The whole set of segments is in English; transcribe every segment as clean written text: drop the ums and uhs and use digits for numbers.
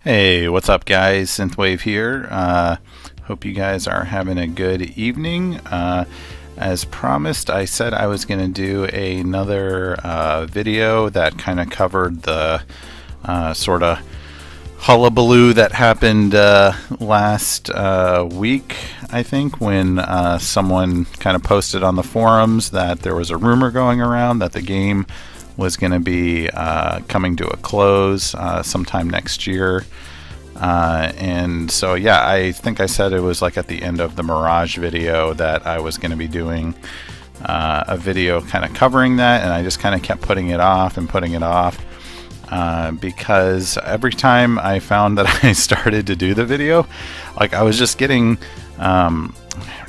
Hey, what's up guys? Synthwave here. Hope you guys are having a good evening. As promised, I said I was going to do another video that kind of covered the sort of hullabaloo that happened last week, I think, when someone kind of posted on the forums that there was a rumor going around that the game was going to be coming to a close sometime next year. And so yeah, I think I said it was like at the end of the Mirage video that I was going to be doing a video kind of covering that, and I just kind of kept putting it off and putting it off because every time I found that I started to do the video, like I was just getting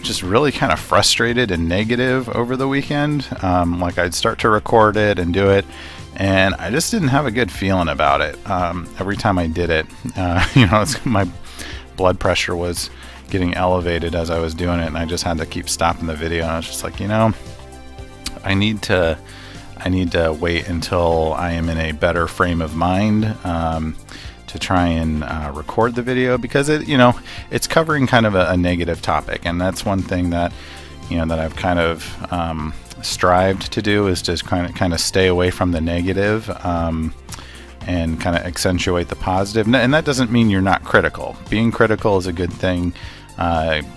just really kind of frustrated and negative over the weekend. Like I'd start to record it and do it, and I just didn't have a good feeling about it. Every time I did it, my blood pressure was getting elevated as I was doing it, and I just had to keep stopping the video. And I was just like, I need to wait until I am in a better frame of mind to try and record the video, because it's covering kind of a negative topic, and that's one thing that that I've kind of strived to do, is just kind of stay away from the negative and kind of accentuate the positive. And that doesn't mean you're not critical. Being critical is a good thing.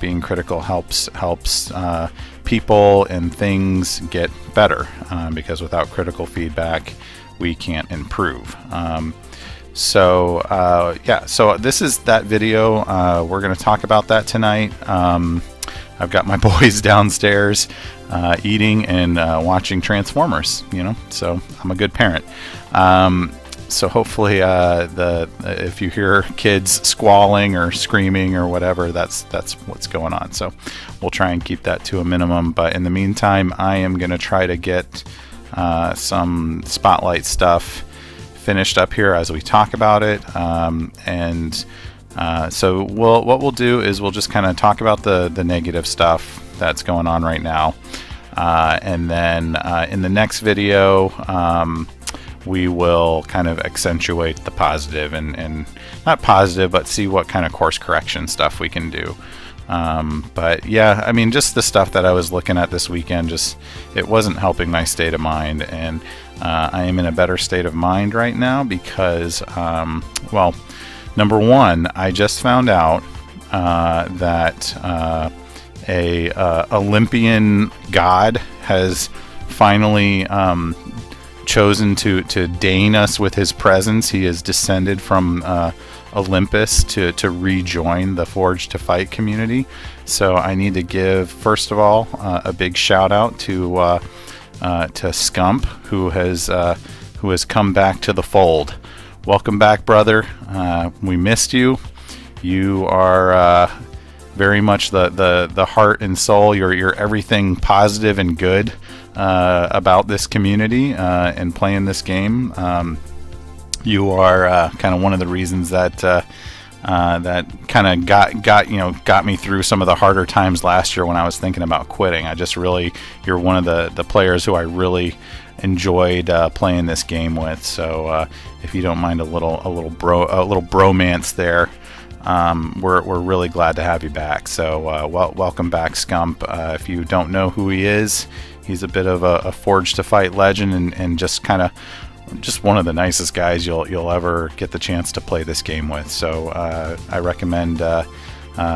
Being critical helps people and things get better, because without critical feedback we can't improve. So this is that video. We're going to talk about that tonight. I've got my boys downstairs eating and watching Transformers, so I'm a good parent. So hopefully if you hear kids squalling or screaming or whatever, that's what's going on. So we'll try and keep that to a minimum, but in the meantime I am going to try to get some spotlight stuff finished up here as we talk about it. So what we'll do is we'll just kind of talk about the negative stuff that's going on right now, and then in the next video we will kind of accentuate the positive, and not positive, but see what kind of course correction stuff we can do. But yeah, I mean, just the stuff that I was looking at this weekend, it wasn't helping my state of mind, and I am in a better state of mind right now because, well, number one, I just found out that a Olympian god has finally chosen to deign us with his presence. He has descended from Olympus to rejoin the Forged to Fight community. So I need to give, first of all, a big shout out to Scump, who has come back to the fold. Welcome back, brother. We missed you. You are very much the heart and soul. You're everything positive and good about this community and playing this game. You are kind of one of the reasons that that kind of got me through some of the harder times last year when I was thinking about quitting. You're one of the players who I really enjoyed playing this game with. So if you don't mind a little bromance there, we're really glad to have you back. So welcome back, Scump. If you don't know who he is, he's a bit of a Forged to Fight legend, and just one of the nicest guys you'll ever get the chance to play this game with. So I recommend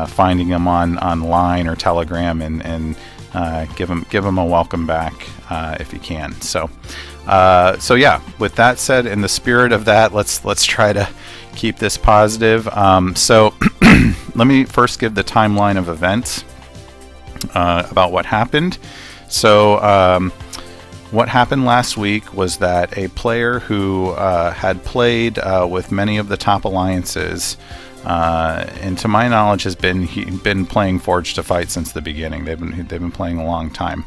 finding him online or Telegram and give him a welcome back if you can. So yeah, with that said, in the spirit of that, let's try to keep this positive. So let me first give the timeline of events about what happened. So what happened last week was that a player who had played with many of the top alliances, and to my knowledge has been playing Forged to Fight since the beginning. They've been playing a long time.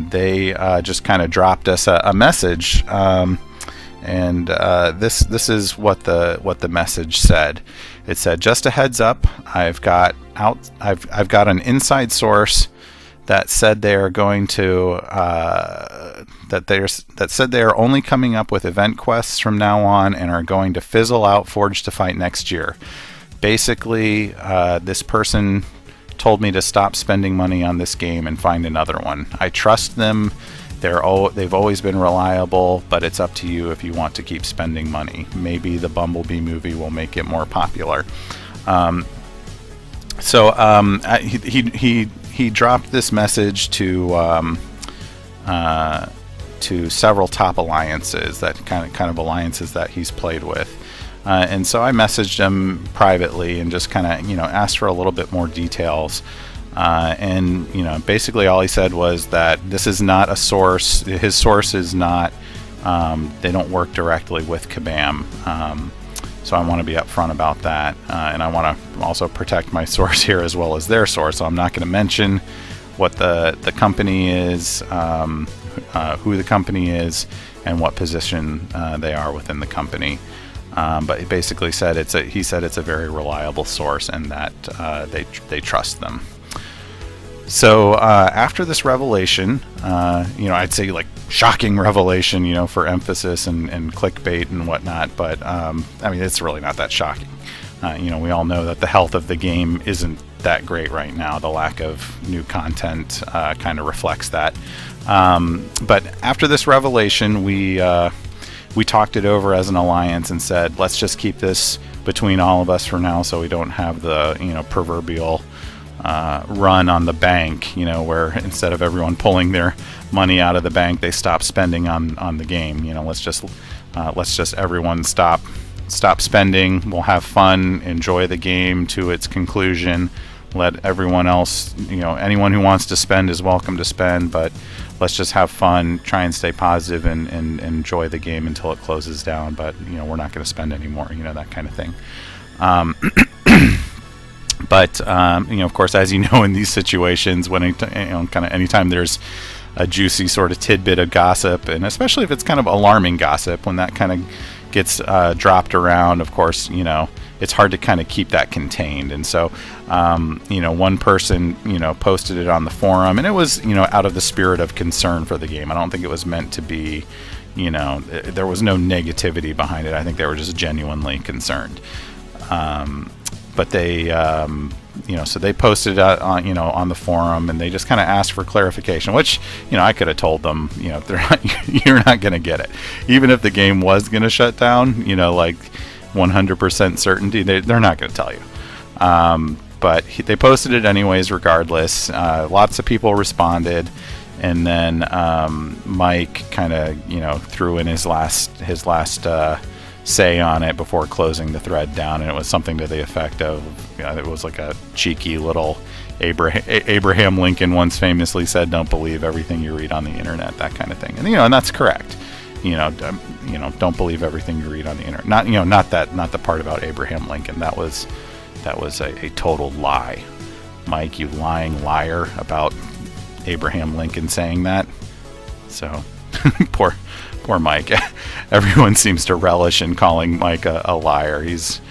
They just kind of dropped us a message, and this is what the message said. It said, "Just a heads up, I've got an inside source that said they are going to that said they are only coming up with event quests from now on and are going to fizzle out Forged to Fight next year. Basically, this person told me to stop spending money on this game and find another one. I trust them. They've always been reliable, but it's up to you if you want to keep spending money. Maybe the Bumblebee movie will make it more popular. He dropped this message to several top alliances, that kind of alliances that he's played with. And so I messaged him privately and just kind of, asked for a little bit more details. And basically all he said was that this is not a source. His source is not. They don't work directly with Kabam. So I want to be upfront about that, and I want to also protect my source here as well as their source. So I'm not going to mention what the company is, who the company is, and what position they are within the company. But he basically said he said it's a very reliable source and that they trust them. So after this revelation, I'd say like shocking revelation, for emphasis and clickbait and whatnot, but I mean, it's really not that shocking. We all know that the health of the game isn't that great right now. The lack of new content kind of reflects that. But after this revelation, we talked it over as an alliance and said, let's just keep this between all of us for now, so we don't have the proverbial run on the bank, where instead of everyone pulling their money out of the bank, they stop spending on the game. Let's just everyone stop spending. We'll have fun, enjoy the game to its conclusion. Let everyone else, anyone who wants to spend is welcome to spend, but let's just have fun, try and stay positive and enjoy the game until it closes down. But we're not going to spend anymore, that kind of thing. But of course, as you know, in these situations, when kind of anytime there's a juicy sort of tidbit of gossip, and especially if it's kind of alarming gossip, when that kind of gets dropped around, of course, it's hard to kind of keep that contained. And so, one person, posted it on the forum, and it was, out of the spirit of concern for the game. I don't think it was meant to be, there was no negativity behind it. I think they were just genuinely concerned. But they, so they posted it on the forum, and they just kind of asked for clarification, which, I could have told them, you're not going to get it. Even if the game was going to shut down, like 100% certainty, they're not going to tell you. But they posted it anyways, regardless. Lots of people responded, and then Miike kind of, threw in his last say on it before closing the thread down, and it was something to the effect of, it was like a cheeky little Abraham Lincoln once famously said, "Don't believe everything you read on the internet," that kind of thing. And and that's correct. Don't believe everything you read on the internet. Not the part about Abraham Lincoln. That was a total lie. Miike, you lying liar, about Abraham Lincoln saying that. So poor Miike. Everyone seems to relish in calling Miike a liar. He's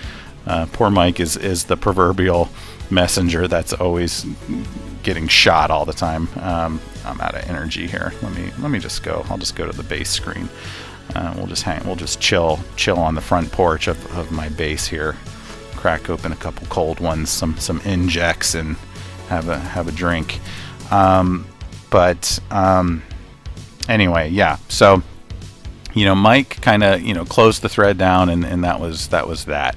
poor Miike is the proverbial messenger that's always getting shot all the time. I'm out of energy here. Let me just go. I'll just go to the base screen. We'll just chill on the front porch of my base here. Crack open a couple cold ones, some injects, and have a drink. Anyway, yeah. So Miike kind of closed the thread down, and that was that.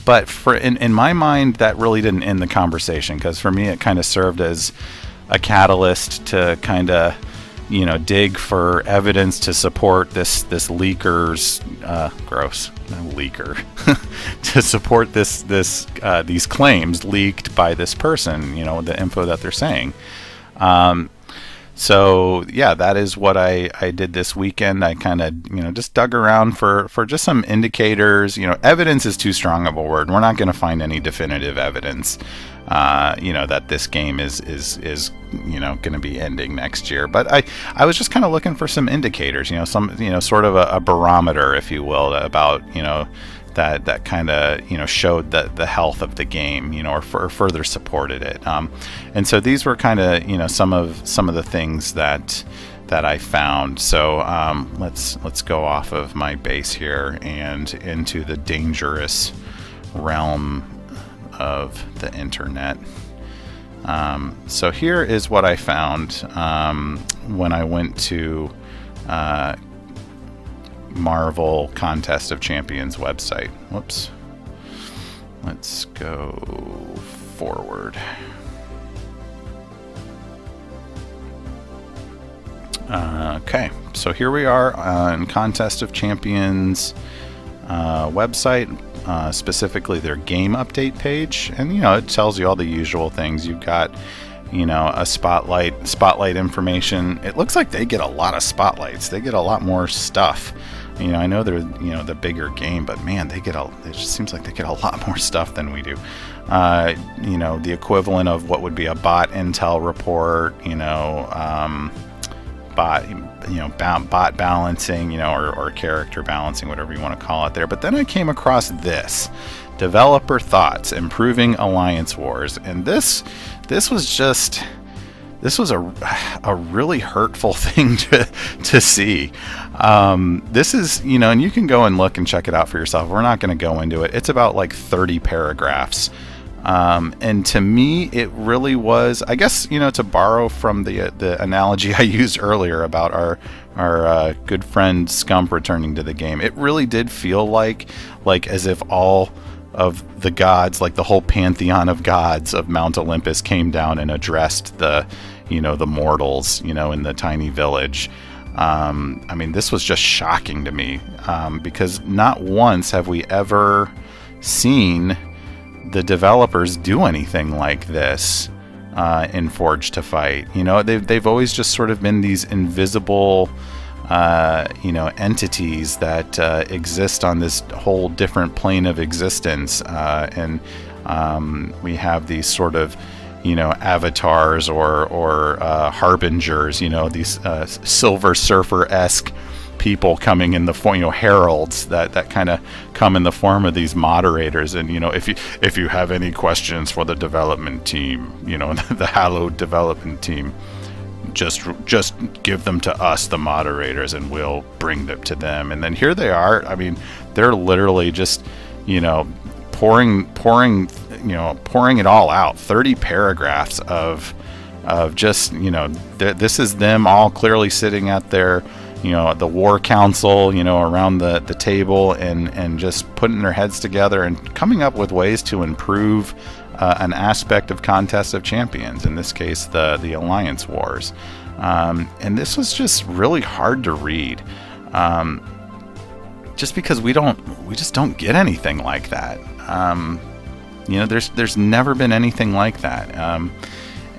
But in my mind, that really didn't end the conversation, because for me it kind of served as a catalyst to kind of dig for evidence to support this leaker's gross leaker to support these claims leaked by this person, the info that they're saying. So yeah, that is what I did this weekend. I kind of just dug around for just some indicators. Evidence is too strong of a word. We're not going to find any definitive evidence that this game is going to be ending next year. But I was just kind of looking for some indicators, some sort of a barometer, if you will, about that kind of showed the health of the game, or further supported it. And so these were kind of some of the things that that I found. So let's go off of my base here and into the dangerous realm of the internet. So here is what I found when I went to Marvel Contest of Champions website. Whoops. Let's go forward. Okay, so here we are on Contest of Champions website, specifically their game update page, and it tells you all the usual things. You've got a spotlight information. It looks like they get a lot of spotlights. They get a lot more stuff. I know they're the bigger game, but man, it just seems like they get a lot more stuff than we do. The equivalent of what would be a bot intel report, bot balancing, or character balancing, whatever you want to call it there. But then I came across this developer thoughts, improving alliance wars, and this was a really hurtful thing to see. This is, and you can go and look and check it out for yourself. We're not going to go into it. It's about like 30 paragraphs. And to me, it really was, I guess, to borrow from the analogy I used earlier about our good friend Scump returning to the game. It really did feel like as if all of the gods, like the whole pantheon of gods of Mount Olympus, came down and addressed the mortals, in the tiny village. I mean, this was just shocking to me, because not once have we ever seen the developers do anything like this in Forge to Fight. They've always just sort of been these invisible entities that exist on this whole different plane of existence, and we have these sort of avatars or harbingers, these Silver Surfer-esque people coming in the form, heralds that kind of come in the form of these moderators. And if you have any questions for the development team, the hallowed development team, just give them to us, the moderators, and we'll bring them to them. And then here they are. I mean, they're literally just pouring it all out. 30 paragraphs of just this is them all clearly sitting at their the war council, around the table, and just putting their heads together and coming up with ways to improve an aspect of Contest of Champions, in this case the Alliance Wars. And this was just really hard to read, just because we just don't get anything like that. There's never been anything like that.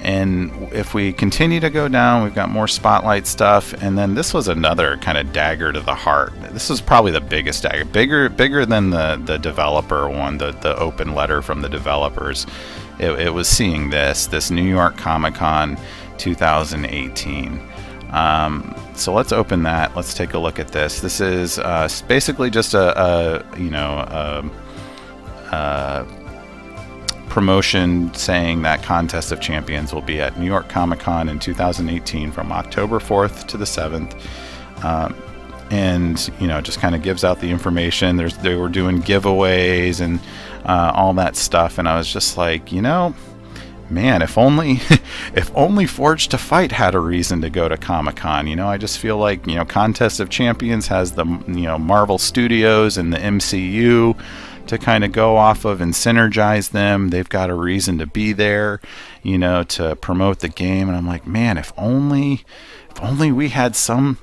And if we continue to go down, we've got more spotlight stuff, and then this was another kind of dagger to the heart. This was probably the biggest dagger, bigger than the developer one, the open letter from the developers. It was seeing this New York Comic-Con 2018. So let's open that. Let's take a look at this. This is basically just a promotion saying that Contest of Champions will be at New York Comic-Con in 2018 from October 4th to the 7th. And just kind of gives out the information. They were doing giveaways and all that stuff, and I was just like, man, if only Forge to Fight had a reason to go to Comic-Con. I just feel like Contest of Champions has the Marvel Studios and the MCU to kind of go off of and synergize them. They've got a reason to be there, to promote the game. And I'm like, man, if only we had something,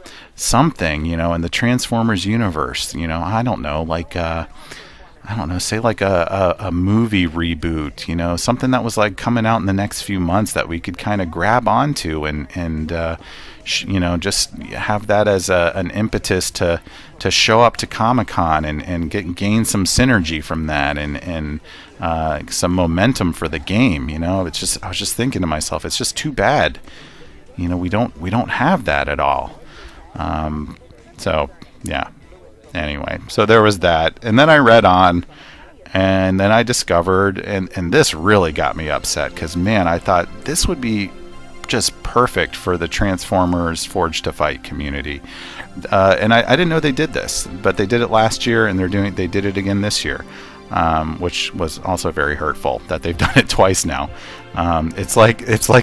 in the Transformers universe, I don't know, say like a movie reboot, something that was like coming out in the next few months that we could kind of grab onto and just have that as an impetus to show up to Comic-Con and gain some synergy from that and some momentum for the game. I was just thinking to myself, it's just too bad, we don't have that at all. So yeah. Anyway, so there was that, and then I read on, and then I discovered, and this really got me upset, because man, I thought this would be just perfect for the Transformers Forged to Fight community. And I didn't know they did this, but they did it last year, and they did it again this year, which was also very hurtful that they've done it twice now. It's like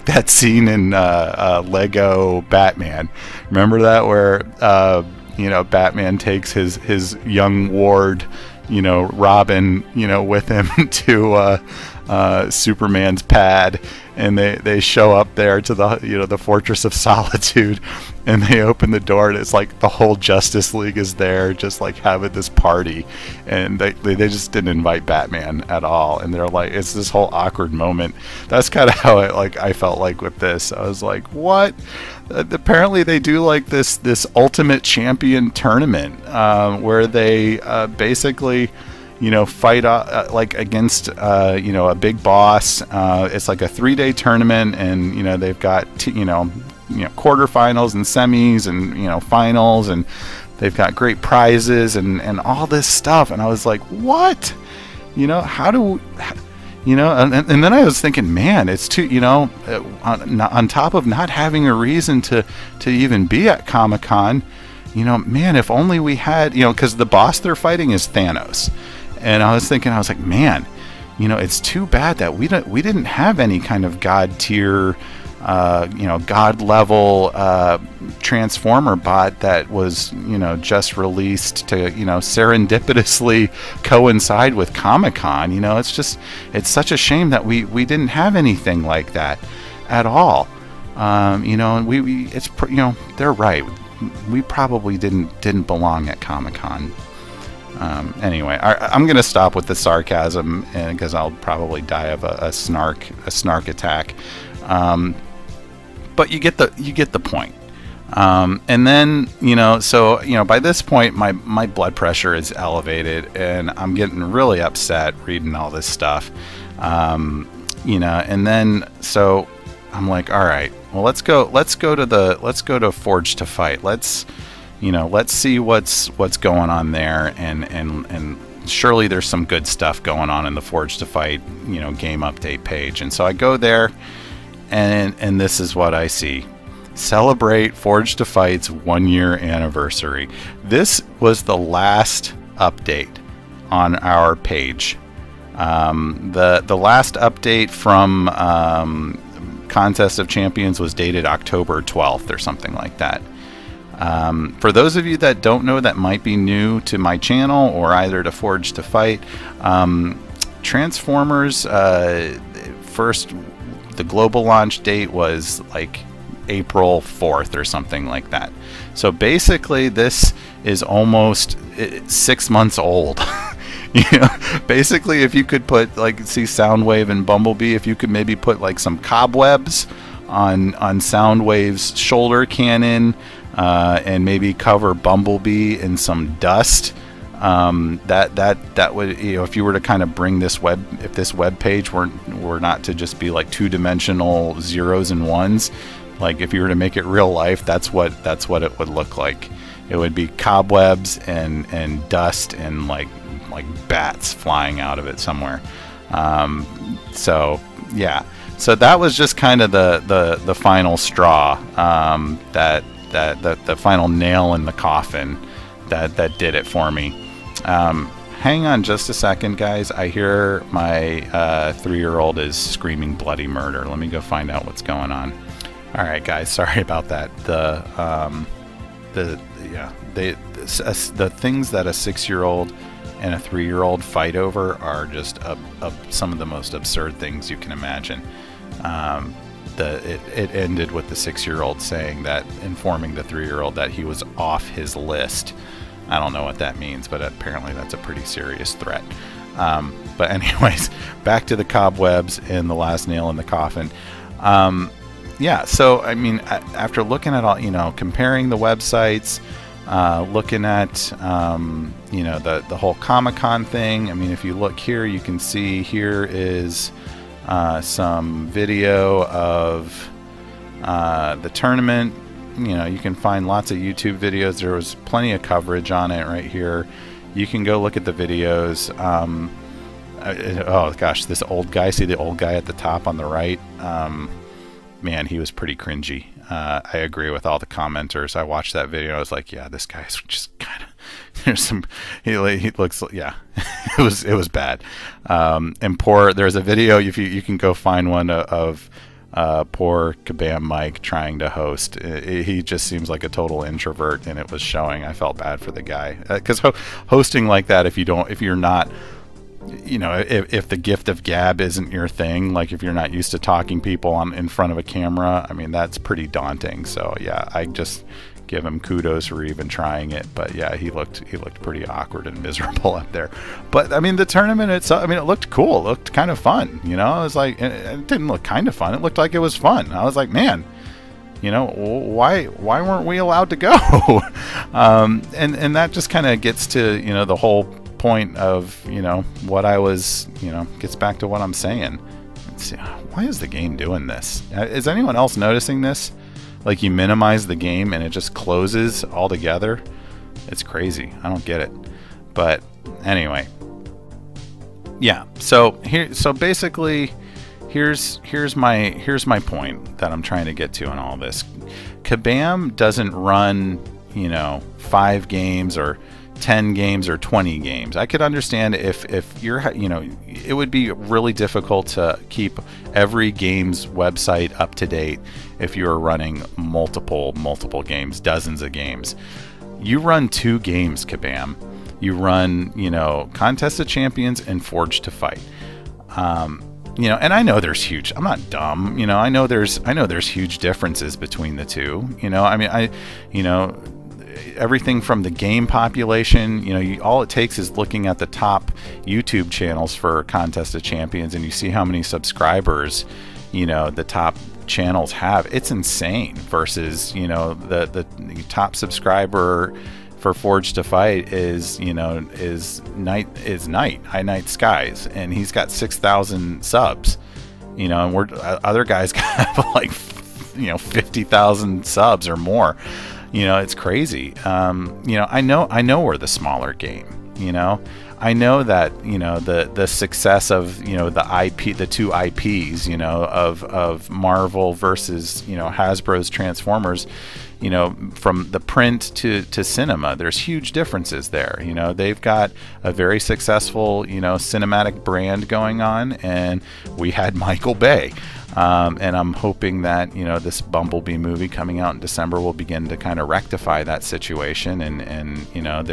that scene in Lego Batman. Remember that, where you know, Batman takes his young ward, you know, Robin, you know, with him to Superman's pad, and they show up there to the, you know, the Fortress of Solitude, and they open the door, and it's like the whole Justice League is there, just like having this party, and they just didn't invite Batman at all, and they're like, it's this whole awkward moment. That's kind of how I felt like with this. I was like, what? Apparently they do like this Ultimate Champion tournament, where they basically, you know, fight like against you know, a big boss. It's like a 3-day tournament, and you know, they've got you know, quarterfinals and semis and, you know, finals, and they've got great prizes and all this stuff. And I was like, what? You know, how do, you know, and then I was thinking, man, it's too, you know, on top of not having a reason to even be at Comic-Con, you know, man, if only we had, you know, because the boss they're fighting is Thanos. And I was thinking, I was like, man, you know, it's too bad that we didn't have any kind of god tier, you know, god level Transformer bot that was, you know, just released to, you know, serendipitously coincide with Comic-Con. You know, it's such a shame that we didn't have anything like that at all. You know, and it's, you know, they're right. We probably didn't belong at Comic-Con. Anyway, I'm gonna stop with the sarcasm, because I'll probably die of a snark attack. But you get the point. And then, you know, so, you know, by this point my blood pressure is elevated, and I'm getting really upset reading all this stuff. You know, and then so I'm like, all right, well, let's go to Forged to Fight. Let's see what's going on there, and surely there's some good stuff going on in the Forged to Fight, you know, game update page. And so I go there, and this is what I see. Celebrate Forged to Fight's 1-year anniversary. This was the last update on our page. The last update from Contest of Champions was dated October 12th or something like that. For those of you that don't know, that might be new to my channel or either to Forged to Fight, Transformers, first, the global launch date was like April 4th or something like that. So basically this is almost 6 months old. You know, basically if you could put, like, see Soundwave and Bumblebee, if you could maybe put like some cobwebs on Soundwave's shoulder cannon, and maybe cover Bumblebee in some dust, that would, you know, if you were to kind of bring this if this web page were not to just be like 2-dimensional zeros and ones, like if you were to make it real life, that's what it would look like. It would be cobwebs and dust and like bats flying out of it somewhere. So yeah, so that was just kind of the final straw, that the final nail in the coffin that did it for me. Hang on just a second, guys. I hear my 3-year-old is screaming bloody murder. Let me go find out what's going on. All right, guys, sorry about that. The things that a 6-year-old and a 3-year-old fight over are just some of the most absurd things you can imagine. It ended with the 6-year-old saying that, informing the 3-year-old that he was off his list. I don't know what that means, but apparently that's a pretty serious threat. But anyways, back to the cobwebs and the last nail in the coffin. Yeah, so I mean, after looking at all, you know, comparing the websites, looking at, you know, the whole Comic-Con thing. I mean, if you look here, you can see here is some video of the tournament. You know, you can find lots of YouTube videos. There was plenty of coverage on it right here. You can go look at the videos. Oh gosh, this old guy, see the old guy at the top on the right? man, he was pretty cringy. I agree with all the commenters. I watched that video. I was like, yeah, this guy's just kind of, there's some, he looks, yeah, it was bad. And there's a video, if you can go find one of poor Kabam Miike trying to host. He just seems like a total introvert, and it was showing. I felt bad for the guy, because hosting like that, if you're not, you know, if the gift of gab isn't your thing, like if you're not used to talking people in front of a camera, I mean, that's pretty daunting. So yeah, I just give him kudos for even trying it. But yeah, he looked pretty awkward and miserable up there. But I mean, the tournament itself, I mean, it looked cool. It looked kind of fun, you know. It was like, it didn't look kind of fun, it looked like it was fun. I was like, man, you know, why weren't we allowed to go? And that just kind of gets to, you know, the whole point of, you know, what I was, you know, gets back to what I'm saying. Let's see, why is the game doing this? Is anyone else noticing this? Like, you minimize the game and it just closes altogether. It's crazy. I don't get it. But anyway, yeah. So basically, here's my point that I'm trying to get to in all this. Kabam doesn't run, you know, 5 games or 10 games or 20 games. I could understand if you're, you know, it would be really difficult to keep every game's website up to date if you were running multiple games, dozens of games. You run 2 games, Kabam. You run, you know, Contest of Champions and Forge to Fight. You know, and I know there's huge, I'm not dumb, you know, I know there's huge differences between the two. You know, I mean, you know, everything from the game population, you know, all it takes is looking at the top YouTube channels for Contest of Champions, and you see how many subscribers, you know, the top channels have. It's insane. Versus, you know, the top subscriber for Forge to Fight is, you know, is High Night Skies, and he's got 6,000 subs, you know, and other guys have like, you know, 50,000 subs or more. You know, it's crazy. You know, I know we're the smaller game. You know, I know that, you know, the success of, you know, the 2 IPs, you know, of Marvel versus, you know, Hasbro's Transformers, you know, from the print to cinema, there's huge differences there. You know, they've got a very successful, you know, cinematic brand going on, and we had Michael Bay. And I'm hoping that, you know, this Bumblebee movie coming out in December will begin to kind of rectify that situation, and you know,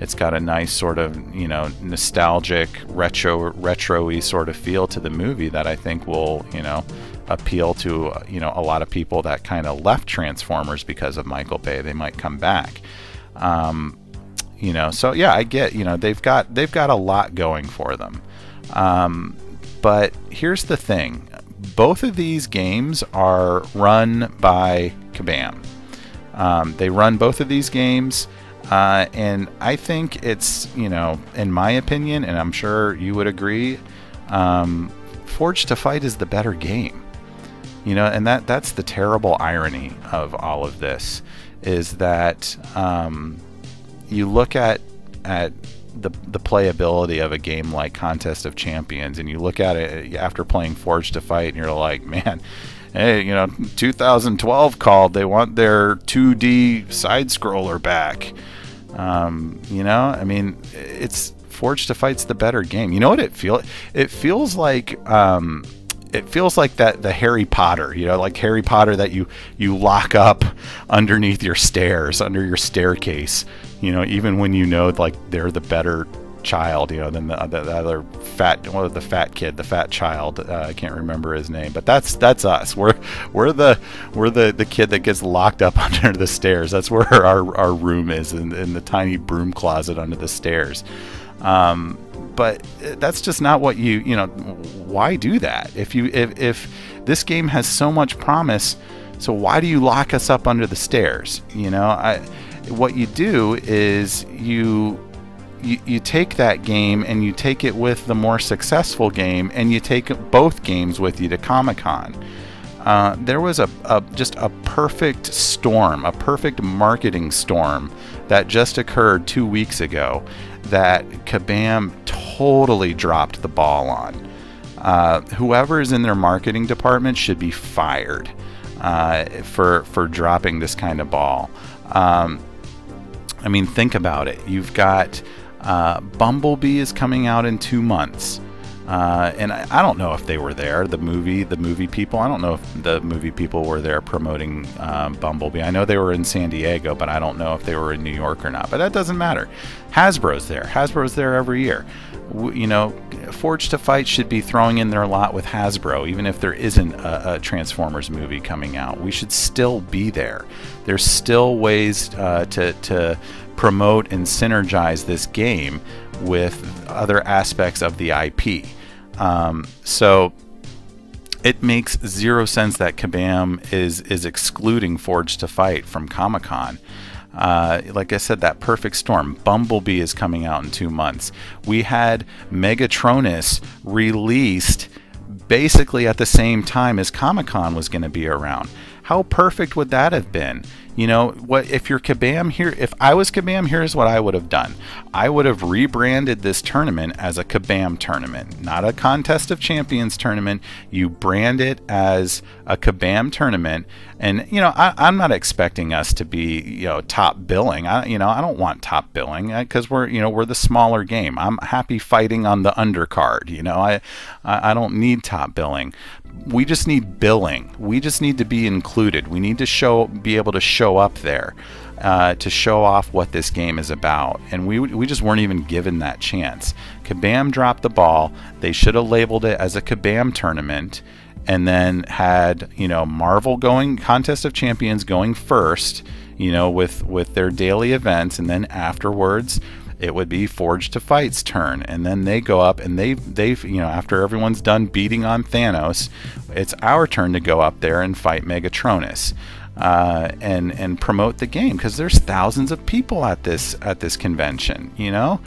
it's got a nice sort of, you know, nostalgic retro-y sort of feel to the movie that I think will, you know, appeal to, you know, a lot of people that kind of left Transformers because of Michael Bay. They might come back. You know, so yeah, I get, you know, they've got a lot going for them. But here's the thing. Both of these games are run by Kabam. They run both of these games, and I think it's, you know, in my opinion, and I'm sure you would agree, Forge to Fight is the better game. You know, and that's the terrible irony of all of this, is that you look at the playability of a game like Contest of Champions, and you look at it after playing Forge to Fight, and you're like, man, hey, you know, 2012 called, they want their 2D side scroller back. You know, I mean, it's Forge to Fight's the better game. You know what it feels? It feels like that the Harry Potter, you know, like Harry Potter that you lock up underneath your stairs, under your staircase, you know, even when you know, like, they're the better child, you know, than the other fat, well, the fat kid, the fat child. I can't remember his name, but that's us. We're the kid that gets locked up under the stairs. That's where our room is, in the tiny broom closet under the stairs. But that's just not what you know, why do that? If this game has so much promise, so why do you lock us up under the stairs? You know, what you do is you take that game and you take it with the more successful game, and you take both games with you to Comic-Con. There was just a perfect storm, a perfect marketing storm that just occurred 2 weeks ago that Kabam totally dropped the ball on. whoever is in their marketing department should be fired for dropping this kind of ball. I mean, think about it. You've got Bumblebee is coming out in 2 months. And I don't know if they were there, the movie people. I don't know if the movie people were there promoting Bumblebee. I know they were in San Diego, but I don't know if they were in New York or not. But that doesn't matter. Hasbro's there. Hasbro's there every year. You know, Forge to Fight should be throwing in their lot with Hasbro, even if there isn't a Transformers movie coming out. We should still be there. There's still ways to promote and synergize this game with other aspects of the IP. So it makes zero sense that Kabam is excluding Forge to Fight from Comic-Con. Like I said, that perfect storm. Bumblebee is coming out in 2 months. We had Megatronus released basically at the same time as Comic-Con was going to be around. How perfect would that have been? You know, what if you're Kabam here? If I was Kabam, here's what I would have done. I would have rebranded this tournament as a Kabam tournament, not a Contest of Champions tournament. You brand it as a Kabam tournament, and you know, I'm not expecting us to be, you know, top billing. I don't want top billing because we're the smaller game. I'm happy fighting on the undercard. You know, I don't need top billing. We just need billing. We just need to be included. We need to be able to show up there to show off what this game is about, and we just weren't even given that chance. Kabam dropped the ball. They should have labeled it as a Kabam tournament, and then had, you know, Marvel going, Contest of Champions going first, you know, with their daily events, and then afterwards it would be Forge to Fight's turn, and then they go up and they've you know, after everyone's done beating on Thanos, it's our turn to go up there and fight Megatronus, and promote the game, because there's thousands of people at this convention, you know,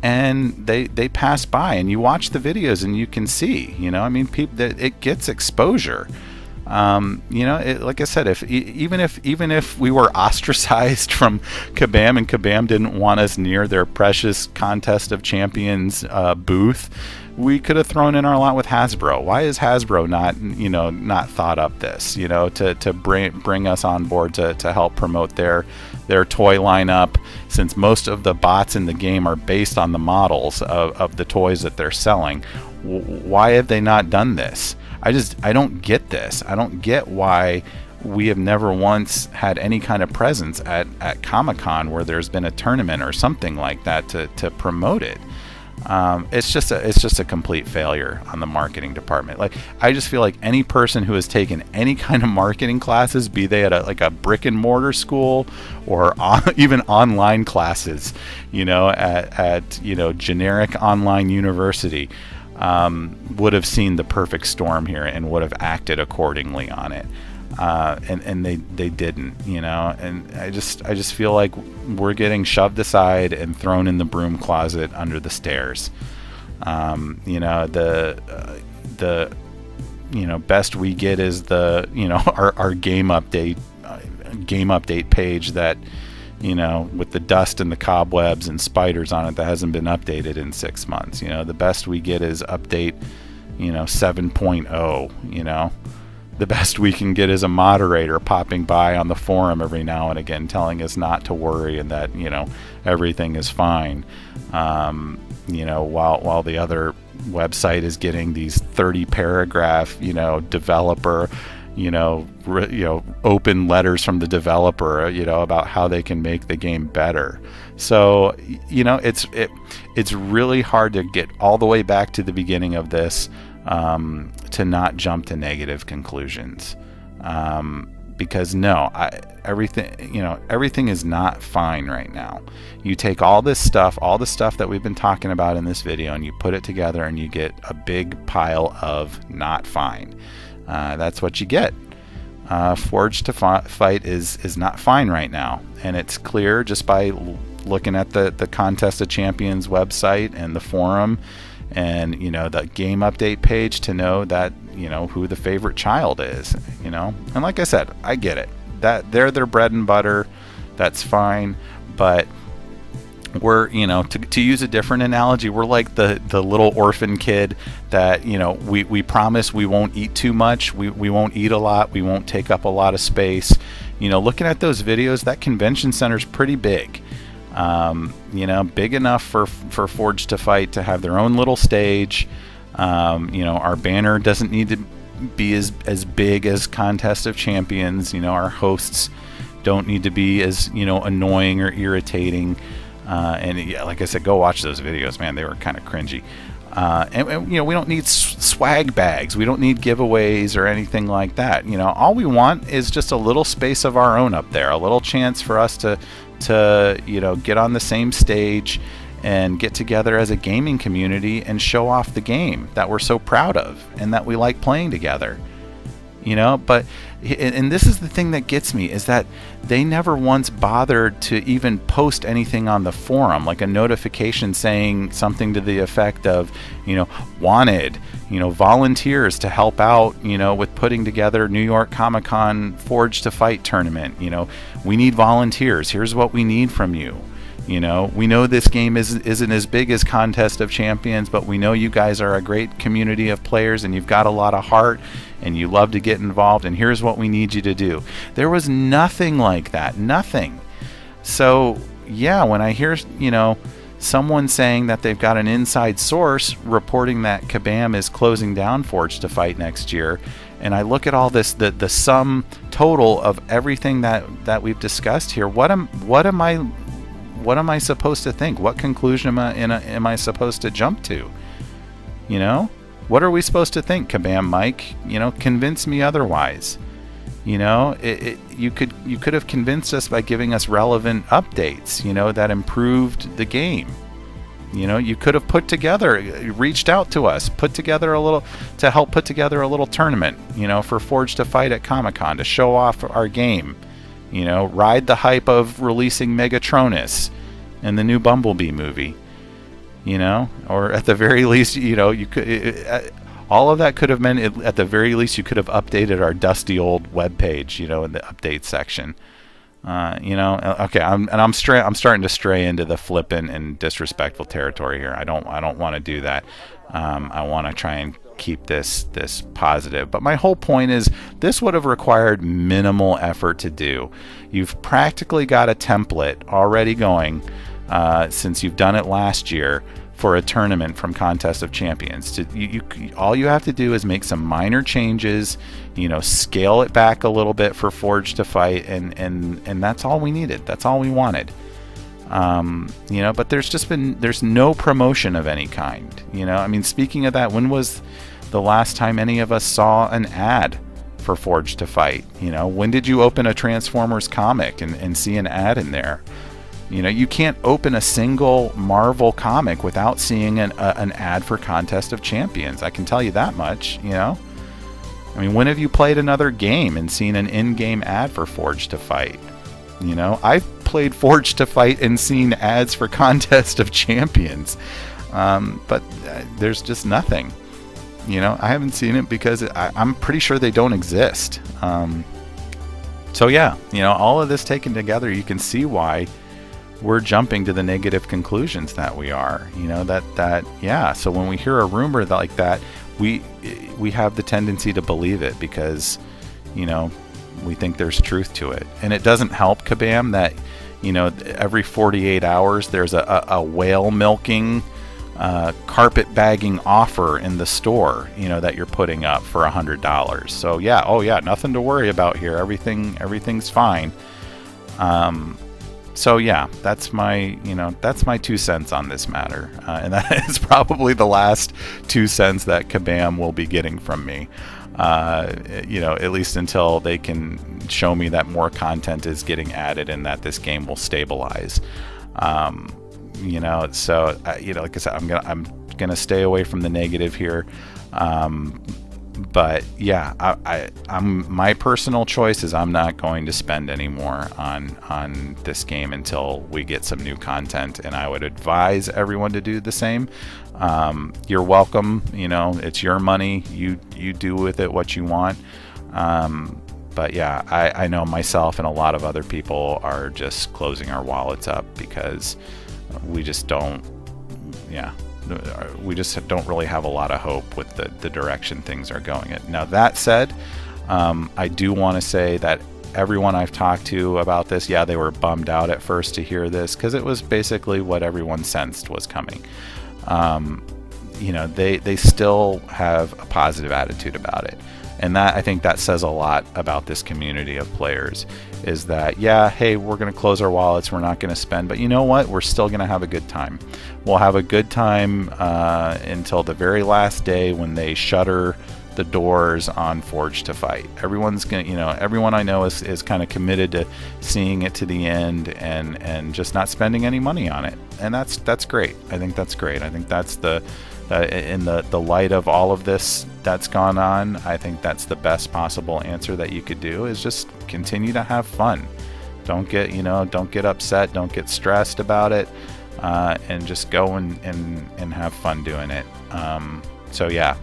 and they pass by, and you watch the videos and you can see, you know, I mean, it gets exposure. You know, like I said, even if we were ostracized from Kabam, and Kabam didn't want us near their precious Contest of Champions booth, we could have thrown in our lot with Hasbro. Why is Hasbro not thought up this, you know, to bring us on board to help promote their toy lineup, since most of the bots in the game are based on the models of the toys that they're selling? Why have they not done this? I don't get this. I don't get why we have never once had any kind of presence at Comic-Con where there's been a tournament or something like that to promote it. It's just a complete failure on the marketing department. Like, I just feel like any person who has taken any kind of marketing classes, be they at a brick and mortar school or even online classes, you know, at you know, generic online university, would have seen the perfect storm here and would have acted accordingly on it, and they didn't, you know. And I just feel like we're getting shoved aside and thrown in the broom closet under the stairs. You know, the you know, best we get is the, you know, our game update page that, you know, with the dust and the cobwebs and spiders on it, that hasn't been updated in 6 months. You know, the best we get is update, you know, 7.0, you know. The best we can get is a moderator popping by on the forum every now and again telling us not to worry and that, you know, everything is fine. You know, while the other website is getting these 30 paragraph, you know, developer, you know, open letters from the developer, you know, about how they can make the game better. So, you know, it's really hard to get all the way back to the beginning of this, to not jump to negative conclusions, because everything is not fine right now. You take all the stuff that we've been talking about in this video, and you put it together, and you get a big pile of not fine. That's what you get. Forge to Fight is not fine right now, and it's clear just by looking at the Contest of Champions website and the forum, and, you know, the game update page, to know that, you know, who the favorite child is, you know. And like I said, I get it, that they're their bread and butter, that's fine, but we're, you know, to use a different analogy, we're like the little orphan kid that, you know, we promise we won't eat too much, we won't eat a lot, we won't take up a lot of space. You know, looking at those videos, that convention center's pretty big. You know, big enough for Forged to Fight to have their own little stage. You know, our banner doesn't need to be as big as Contest of Champions. You know, our hosts don't need to be as, you know, annoying or irritating. And yeah, like I said, go watch those videos, man. They were kind of cringy. And you know, we don't need swag bags. We don't need giveaways or anything like that. You know, all we want is just a little space of our own up there, a little chance for us to you know, get on the same stage and get together as a gaming community and show off the game that we're so proud of and that we like playing together. You know, but, and this is the thing that gets me, is that they never once bothered to even post anything on the forum, like a notification saying something to the effect of, you know, wanted, you know, volunteers to help out, you know, with putting together New York Comic Con Forged to Fight tournament. You know, we need volunteers. Here's what we need from you. You know, we know this game isn't as big as Contest of Champions, but we know you guys are a great community of players and you've got a lot of heart and you love to get involved, and here's what we need you to do. There was nothing like that, nothing. So yeah, when I hear, you know, someone saying that they've got an inside source reporting that Kabam is closing down Forged to Fight next year, and I look at all this, the sum total of everything that we've discussed here, what am I supposed to think? What conclusion am I supposed to jump to? You know, what are we supposed to think, Kabam Mike? You know, convince me otherwise. You know, you could have convinced us by giving us relevant updates, you know, that improved the game. You know, you could have reached out to us, to help put together a little tournament, you know, for Forged to Fight at Comic-Con to show off our game. You know, ride the hype of releasing Megatronus and the new Bumblebee movie. You know, or at the very least, you know, you could. All of that could have meant, at the very least, you could have updated our dusty old web page, you know, in the update section. You know, okay, I'm starting to stray into the flippant and disrespectful territory here. I don't want to do that. I want to try and keep this positive. But my whole point is, this would have required minimal effort to do. You've practically got a template already going, since you've done it last year, for a tournament from Contest of Champions. All you have to do is make some minor changes, you know, scale it back a little bit for Forged to Fight, and that's all we needed. That's all we wanted. You know, but there's no promotion of any kind. You know, I mean, speaking of that, when was the last time any of us saw an ad for Forged to Fight? You know, when did you open a Transformers comic and see an ad in there? You know, you can't open a single Marvel comic without seeing an ad for Contest of Champions. I can tell you that much, you know. I mean, when have you played another game and seen an in-game ad for Forged to Fight? You know, I've played Forged to Fight and seen ads for Contest of Champions. But there's just nothing. You know, I haven't seen it because I'm pretty sure they don't exist. So yeah, you know, all of this taken together, you can see why we're jumping to the negative conclusions that we are. You know, that yeah. So when we hear a rumor like that, we have the tendency to believe it because, you know, we think there's truth to it. And it doesn't help, Kabam, that, you know, every 48 hours there's a whale milking, carpet bagging offer in the store, you know, that you're putting up for $100. So yeah, oh yeah, nothing to worry about here. Everything's fine. So yeah, that's my 2 cents on this matter, and that is probably the last 2 cents that Kabam will be getting from me. You know, at least until they can show me that more content is getting added and that this game will stabilize. You know, so you know, like I said, I'm gonna stay away from the negative here. But yeah, I'm my personal choice is I'm not going to spend any more on this game until we get some new content, and I would advise everyone to do the same. You're welcome, you know, it's your money, you do with it what you want. But yeah, I know myself and a lot of other people are just closing our wallets up because we just don't, yeah, we just don't really have a lot of hope with the direction things are going in. Now that said, I do want to say that everyone I've talked to about this, yeah, they were bummed out at first to hear this, because it was basically what everyone sensed was coming. You know, they still have a positive attitude about it. And that, I think that says a lot about this community of players, is that, yeah, hey, we're going to close our wallets, we're not going to spend, but you know what? We're still going to have a good time. We'll have a good time until the very last day when they shutter the doors on Forge to Fight. Everyone's going to, you know, everyone I know is kind of committed to seeing it to the end and just not spending any money on it. And that's great. I think that's great. I think that's in the light of all of this that's gone on, I think that's the best possible answer that you could do, is just continue to have fun. Don't get, you know, don't get upset, don't get stressed about it, and just go and have fun doing it. So yeah,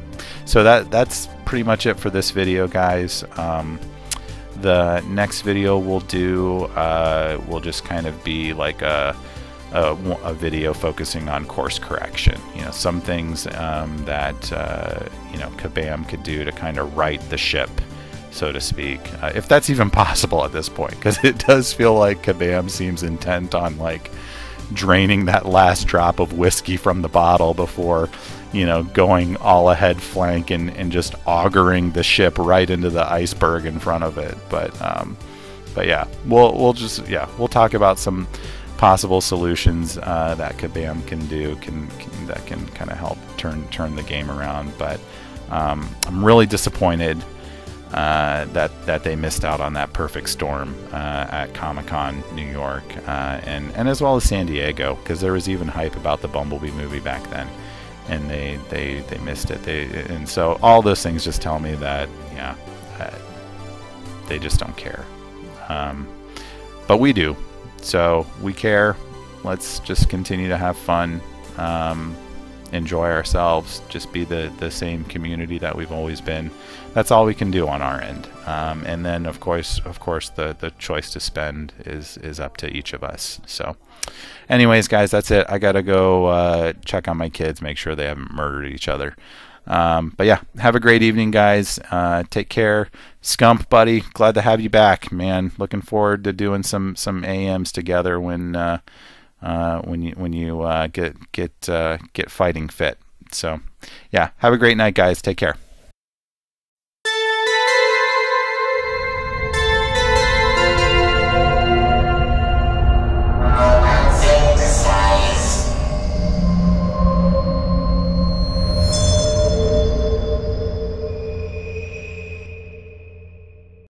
so that's pretty much it for this video, guys. The next video we'll do will just kind of be like a video focusing on course correction. You know, some things that you know, Kabam could do to kind of right the ship, so to speak, if that's even possible at this point, because it does feel like Kabam seems intent on like draining that last drop of whiskey from the bottle before, you know, going all ahead flank and just auguring the ship right into the iceberg in front of it. But yeah, we'll talk about some possible solutions that Kabam can do that can kind of help turn the game around. But I'm really disappointed that they missed out on that perfect storm at Comic-Con New York, and as well as San Diego, because there was even hype about the Bumblebee movie back then, and they missed it. And so all those things just tell me that, yeah, they just don't care. But we do. So we care. Let's just continue to have fun, enjoy ourselves, just be the same community that we've always been. That's all we can do on our end. And then of course the choice to spend is up to each of us. So anyways, guys, that's it. I gotta go check on my kids, make sure they haven't murdered each other. But yeah, have a great evening, guys. Take care. Scump, buddy, glad to have you back, man. Looking forward to doing some AMs together when you get fighting fit. So yeah, have a great night, guys. Take care.